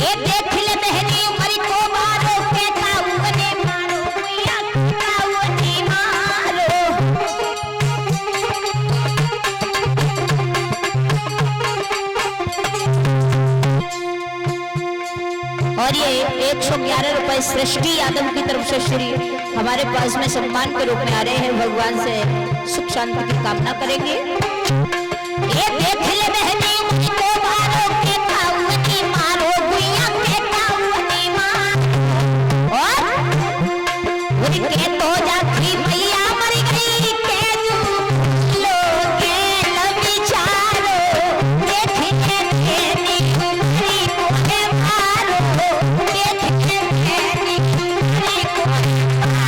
ये देख ले बहनी मरी को मारो के ताऊने मारो भैया ताऊने मारो। और ये 111 रुपए सृष्टि यादव की तरफ से श्री हमारे पास में सम्मान के रूप में आ रहे हैं। भगवान से सुख शांति की कामना करेंगे। ये देख ले बहनी को मारो के ताऊनी मारो भैया के ताऊनी मारो। और उनके तो जाती भैया मर गई के लोगे न विचारो देख के तेरी कुमारी को मारो देख के तेरी कुमारी को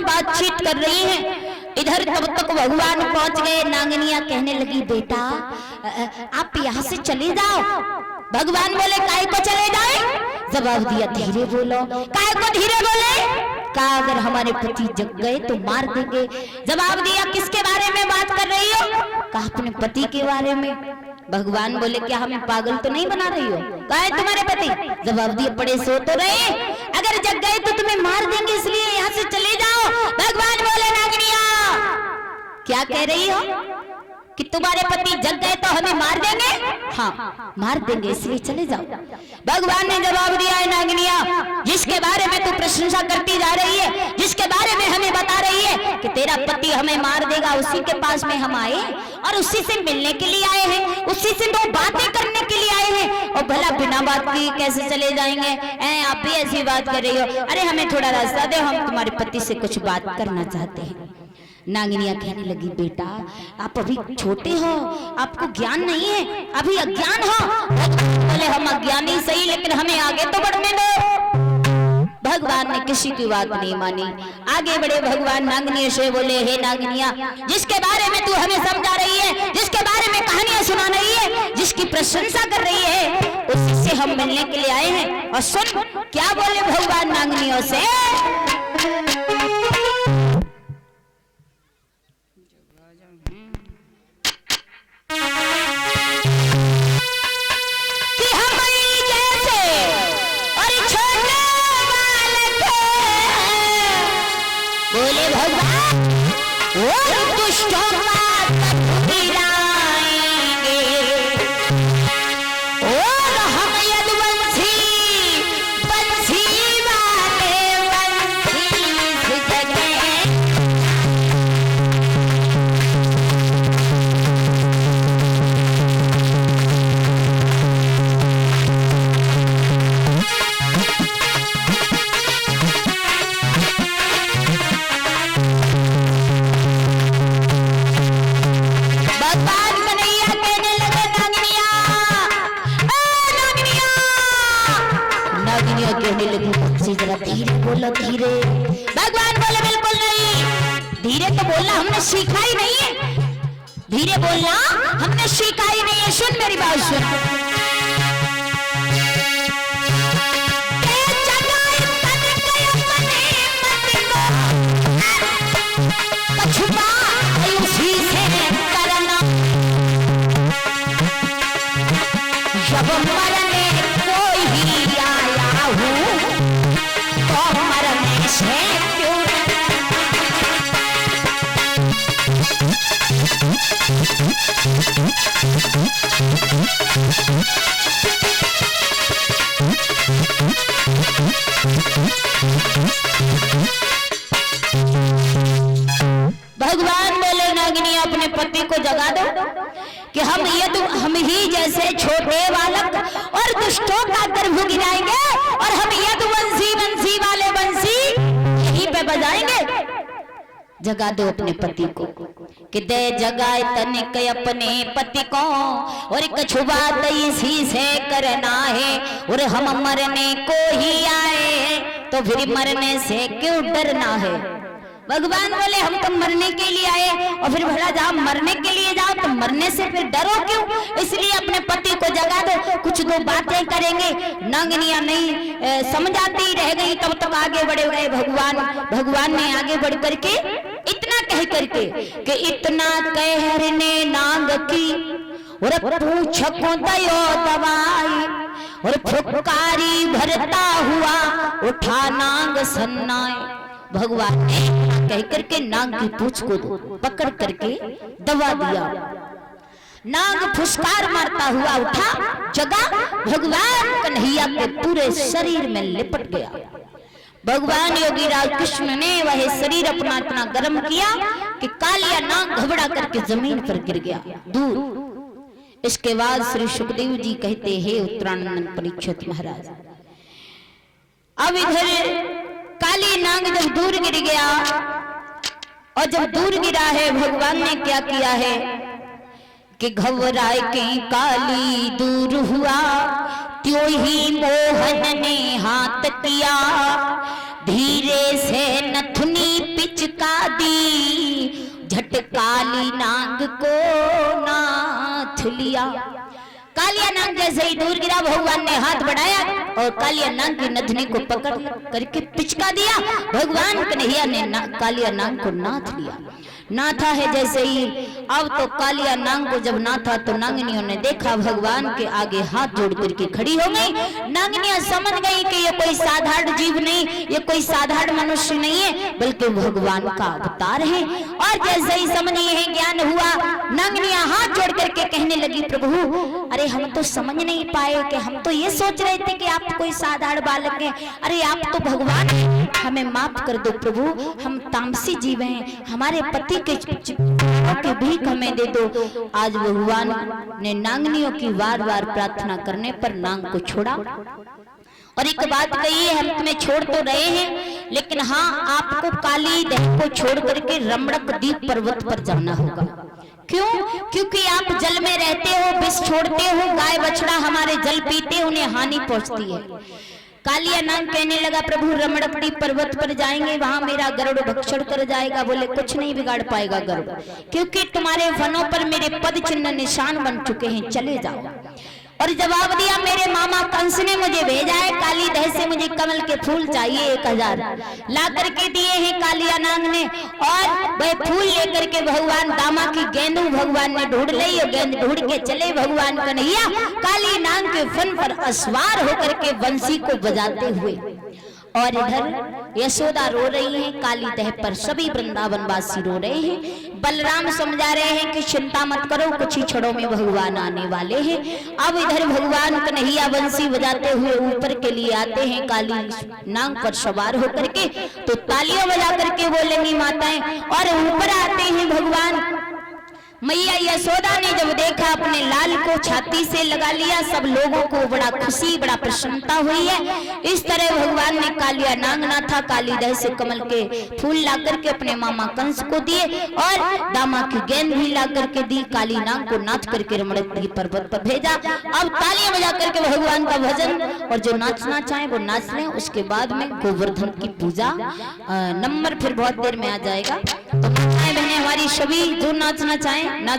बातचीत कर रही हैं। इधर तब तक भगवान पहुंच गए। नांगनिया कहने लगी बेटा आप यहाँ से चले जाओ। भगवान बोले काहे को चले जाए? जवाब दिया धीरे बोलो। काहे को धीरे बोले? कहा अगर हमारे पति जग गए तो मार देंगे। जवाब दिया किसके बारे में बात कर रही हो? कहा अपने पति के बारे में। भगवान बोले क्या हमें पागल तो नहीं बना रही हो? कहा है तुम्हारे पति? जवाब दिया पड़े सो तो रहे, अगर जग गए तो तुम्हें मार देंगे इसलिए यहाँ से चले जाओ। भगवान बोले नागनिया क्या कह रही हो कि तुम्हारे पति जग गए तो हमें मार देंगे? हाँ मार देंगे इसलिए चले जाओ। भगवान ने जवाब दिया है नागनिया जिसके बारे में तू प्रशंसा करती जा रही है, जिसके बारे में हमें बता रही है कि तेरा पति हमें मार देगा, उसी के पास में हम आए और उसी से मिलने के लिए आए हैं, उसी से दो बातें करने के लिए आए हैं। और भला बिना बात की कैसे चले जाएंगे? आप भी ऐसी बात कर रही हो। अरे हमें थोड़ा रास्ता दो, हम तुम्हारे पति से कुछ बात करना चाहते हैं। नागिनिया कहने लगी बेटा आप अभी छोटे हो, आपको ज्ञान नहीं है, अभी अज्ञान हो। बोले हम अज्ञानी सही लेकिन हमें आगे तो बढ़ने दो। भगवान ने किसी की बात नहीं मानी, आगे बढ़े। भगवान नागिनिया से बोले हे नागिनिया जिसके बारे में तू हमें समझा रही है, जिसके बारे में कहानियां सुना रही है, जिसकी प्रशंसा कर रही है, उसी से हम मिलने के लिए आए हैं। और सुन क्या बोले भगवान नागिनियों से धीरे। भगवान बोले बिल्कुल नहीं, धीरे तो बोलना हमने सीखा ही नहीं है, धीरे बोलना हमने सीखा ही नहीं है। सुन मेरी बात सुन। जब मरने कोई ही आया हूँ तो मरने से क्यों भगवान बोले नागिनी अपने पति को जगा दो कि हम ही जैसे छोटे बालक और दुष्टों का गर्भ गिराएंगे और हम वंशी वाले बंसी यहीं पे बजाएंगे। जगा दो अपने पति को कि दे जगाए तनिक अपने पति को और कछुआ इसी से करना है और हम मरने को ही आए तो फिर मरने से क्यों डरना है। भगवान बोले हम तो मरने के लिए आए, और फिर भला जाओ मरने के लिए जाओ तो मरने से फिर डरो क्यों? इसलिए अपने पति को जगा दो, कुछ दो बातें करेंगे। नांगनिया नहीं समझ आती रह गई, तब तक आगे बढ़े गए भगवान ने आगे बढ़ करके इतना कह करके कि इतना कहरने नांग की और पूछ को दयो दवाई, और फुकारी भरता हुआ उठा नांग सन्नाए। भगवान ने कह करके नांग की पूंछ को पकड़ करके दबा दिया। नांग फुसकार मारता हुआ उठा, जगा, भगवान कन्हैया के पूरे शरीर में लिपट गया। भगवान योगीराज कृष्ण ने वह शरीर अपना इतना गर्म किया कि कालिया नाग घबरा करके जमीन पर गिर गया दूर। इसके बाद श्री सुखदेव जी कहते हैं उत्तरानंद परीक्षित महाराज, अब इधर काली नाग जब दूर गिर गया, और जब दूर गिरा है भगवान ने क्या किया है कि घबराए के काली दूर हुआ, त्यों ही मोहन ने हाथ किया, धीरे से नथुनी पिचका दी, झट काली नाग को नाथ लिया। कालिया नाग जैसे ही दूर गिरा, भगवान ने हाथ बढ़ाया और कालिया नाग की नथुनी को पकड़ करके पिचका दिया। भगवान कन्हैया ने कालिया नाग को नाथ लिया। नाथा है जैसे ही, अब तो कालिया नाग को जब नाथा तो नांगनियों ने देखा भगवान के आगे हाथ जोड़ करके खड़ी हो गई। नांगनियां समझ गई कि ये कोई साधारण जीव नहीं, ये कोई साधारण मनुष्य नहीं है, बल्कि भगवान का अवतार है। और जैसे ही समझी है, ज्ञान हुआ, नांगनियां हाथ जोड़ करके कहने लगी, प्रभु अरे हम तो समझ नहीं पाए कि हम तो ये सोच रहे थे कि आप कोई साधारण बालक है, अरे आप तो भगवान हैं, हमें माफ कर दो प्रभु, हम तामसी जीव हैं, हमारे पति के भीख हमें दे दो। आज भगवान ने नांगनियों की बार बार प्रार्थना करने पर नांग को छोड़ा। और एक बात कही है, हम तुम्हें छोड़ तो रहे हैं, लेकिन हाँ आपको काली देह को छोड़ करके रमणक द्वीप पर्वत पर जाना होगा। क्यों? क्योंकि आप जल में रहते हो, विष छोड़ते हो, गाय बछड़ा हमारे जल पीते, उन्हें हानि पहुंचती है। कालिया नाग कहने लगा, प्रभु रमणपटी पर्वत पर जाएंगे, वहां मेरा गरुड़ भक्षण कर जाएगा। बोले कुछ नहीं बिगाड़ पाएगा गरुड़, क्योंकि तुम्हारे फनों पर मेरे पद चिन्ह निशान बन चुके हैं, चले जाओ। और जवाब दिया, मेरे मामा कंस ने मुझे भेजा है, काली दह से मुझे कमल के फूल चाहिए 1000 ला करके दिए हैं कालिया नाग ने। और वह फूल लेकर के भगवान दामा की गेंद भगवान ने ढूंढ ली, और गेंद ढूंढ के चले भगवान कन्हैया काली नाग के फन पर अस्वार होकर के बंसी को बजाते हुए। और इधर यशोदा रो रही है काली दह पर, सभी वृंदावन वासी रो रहे हैं। बलराम समझा रहे हैं कि चिंता मत करो, कुछ ही क्षणों में भगवान आने वाले हैं। अब इधर भगवान कन्हैया बंसी बजाते हुए ऊपर के लिए आते हैं काली नाग पर सवार होकर के, तो तालियां बजा करके बोलेंगी माताएं। और ऊपर आते हैं भगवान। मैया यशोदा ने जब देखा, अपने लाल को छाती से लगा लिया। सब लोगों को बड़ा खुशी, बड़ा प्रसन्नता हुई है। इस तरह भगवान ने कालिया नाग नाथा काली दह से कमल के फूल ला करके अपने मामा कंस को दिए, और दामा की गेंद भी ला करके दी। काली नाग को नाच करके रमणपटी पर्वत पर भेजा। अब तालियां बजा करके भगवान का भजन, और जो नाचना चाहे वो नाच लें। उसके बाद में गोवर्धन की पूजा नंबर फिर बहुत देर में आ जाएगा। तो बहने हमारी सभी जो नाचना चाहे नाच